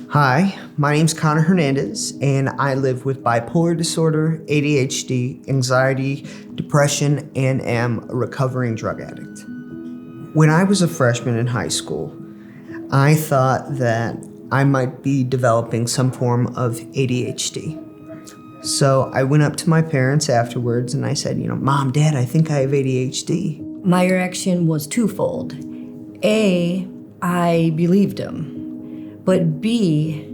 Hi, my name's Connor Hernandez, and I live with bipolar disorder, ADHD, anxiety, depression, and am a recovering drug addict. When I was a freshman in high school, I thought that I might be developing some form of ADHD. So I went up to my parents afterwards and I said, Mom, Dad, I think I have ADHD. My reaction was twofold. A, I believed him, but B,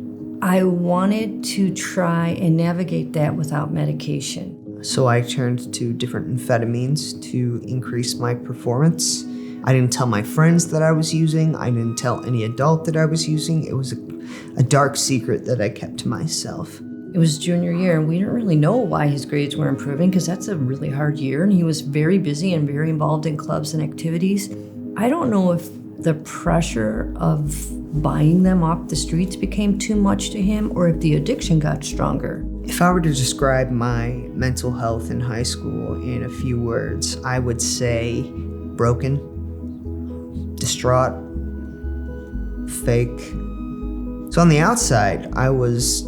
I wanted to try and navigate that without medication. So I turned to different amphetamines to increase my performance. I didn't tell my friends that I was using. I didn't tell any adult that I was using. It was a dark secret that I kept to myself. It was junior year, and we didn't really know why his grades were improving because that's a really hard year, and he was very busy and very involved in clubs and activities. I don't know if the pressure of buying them off the streets became too much to him or if the addiction got stronger. If I were to describe my mental health in high school in a few words, I would say broken, distraught, fake. So on the outside, I was,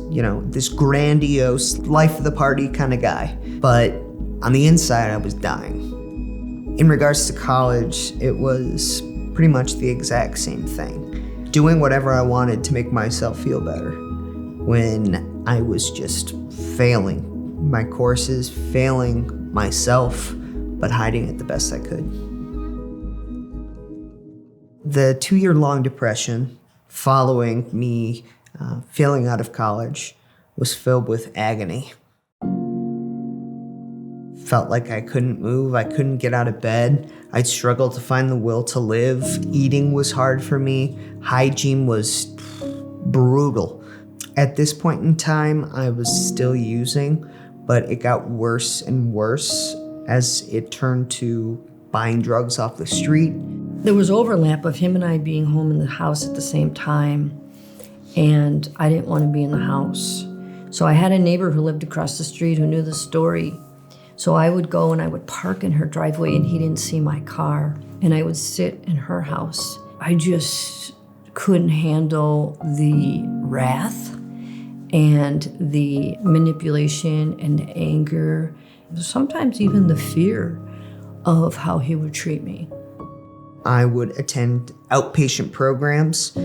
this grandiose, life of the party kind of guy. But on the inside, I was dying. In regards to college, it was pretty much the exact same thing. Doing whatever I wanted to make myself feel better when I was just failing my courses, failing myself, but hiding it the best I could. The 2-year-long depression following me failing out of college was filled with agony. Felt like I couldn't move, I couldn't get out of bed. I'd struggle to find the will to live. Eating was hard for me. Hygiene was brutal. At this point in time, I was still using, but it got worse and worse as it turned to buying drugs off the street. There was overlap of him and I being home in the house at the same time, and I didn't want to be in the house. So I had a neighbor who lived across the street who knew the story. So I would go and I would park in her driveway and he didn't see my car, and I would sit in her house. I just couldn't handle the wrath and the manipulation and the anger, sometimes even the fear of how he would treat me. I would attend outpatient programs.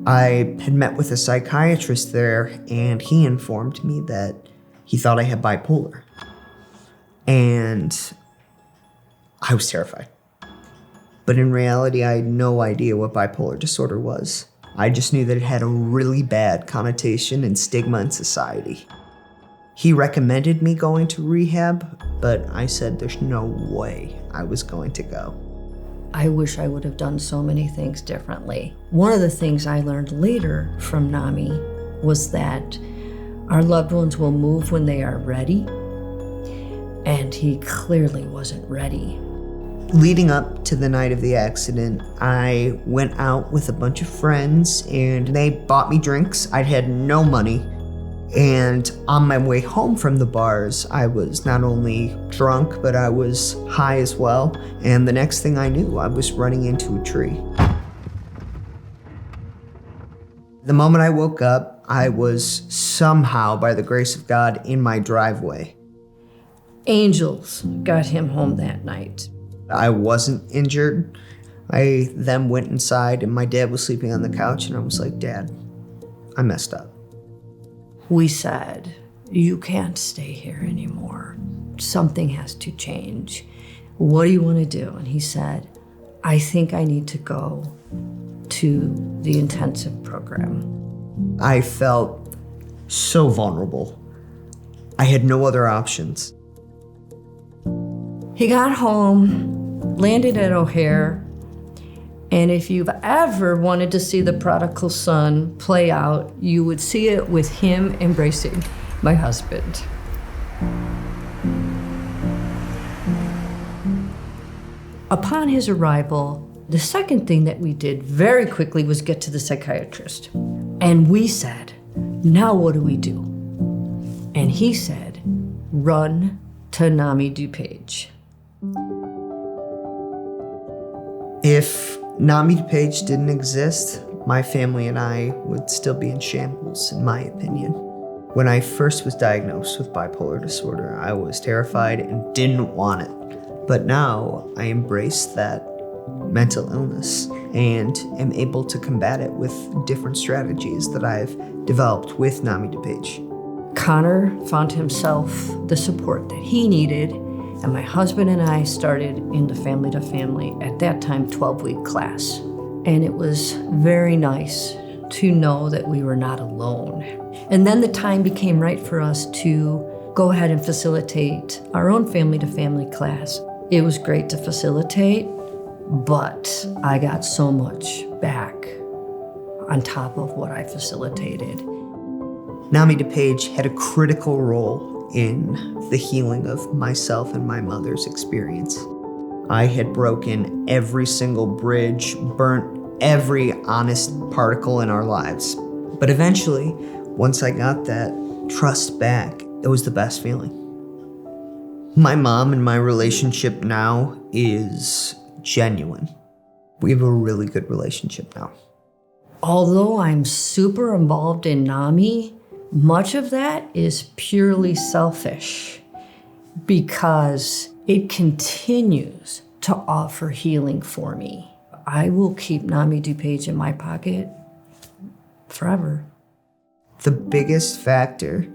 I had met with a psychiatrist there, and he informed me that he thought I had bipolar. And I was terrified. But in reality, I had no idea what bipolar disorder was. I just knew that it had a really bad connotation and stigma in society. He recommended me going to rehab, but I said there's no way I was going to go. I wish I would have done so many things differently. One of the things I learned later from NAMI was that our loved ones will move when they are ready, and he clearly wasn't ready. Leading up to the night of the accident, I went out with a bunch of friends and they bought me drinks. I had no money. And on my way home from the bars, I was not only drunk, but I was high as well. And the next thing I knew, I was running into a tree. The moment I woke up, I was somehow, by the grace of God, in my driveway. Angels got him home that night. I wasn't injured. I then went inside and my dad was sleeping on the couch and I was like, Dad, I messed up. We said, you can't stay here anymore. Something has to change. What do you want to do? And he said, I think I need to go to the intensive program. I felt so vulnerable. I had no other options. He got home, landed at O'Hare, and if you've ever wanted to see the prodigal son play out, you would see it with him embracing my husband. Upon his arrival, the second thing that we did very quickly was get to the psychiatrist. And we said, now what do we do? And he said, run to NAMI DuPage. If NAMI DuPage didn't exist, my family and I would still be in shambles, in my opinion. When I first was diagnosed with bipolar disorder, I was terrified and didn't want it. But now I embrace that mental illness and am able to combat it with different strategies that I've developed with NAMI DuPage. Connor found himself the support that he needed, and my husband and I started into Family to Family, at that time 12-week class. And it was very nice to know that we were not alone. And then the time became right for us to go ahead and facilitate our own Family to Family class. It was great to facilitate, but I got so much back on top of what I facilitated. NAMI DuPage had a critical role in the healing of myself and my mother's experience. I had broken every single bridge, burnt every honest particle in our lives. But eventually, once I got that trust back, it was the best feeling. My mom and my relationship now is genuine. We have a really good relationship now. Although I'm super involved in NAMI, much of that is purely selfish because it continues to offer healing for me. I will keep NAMI DuPage in my pocket forever. The biggest factor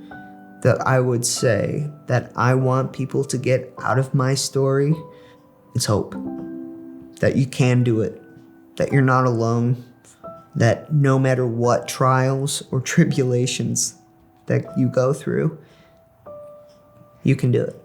that I would say that I want people to get out of my story is hope. That you can do it, that you're not alone, that no matter what trials or tribulations that you go through, you can do it.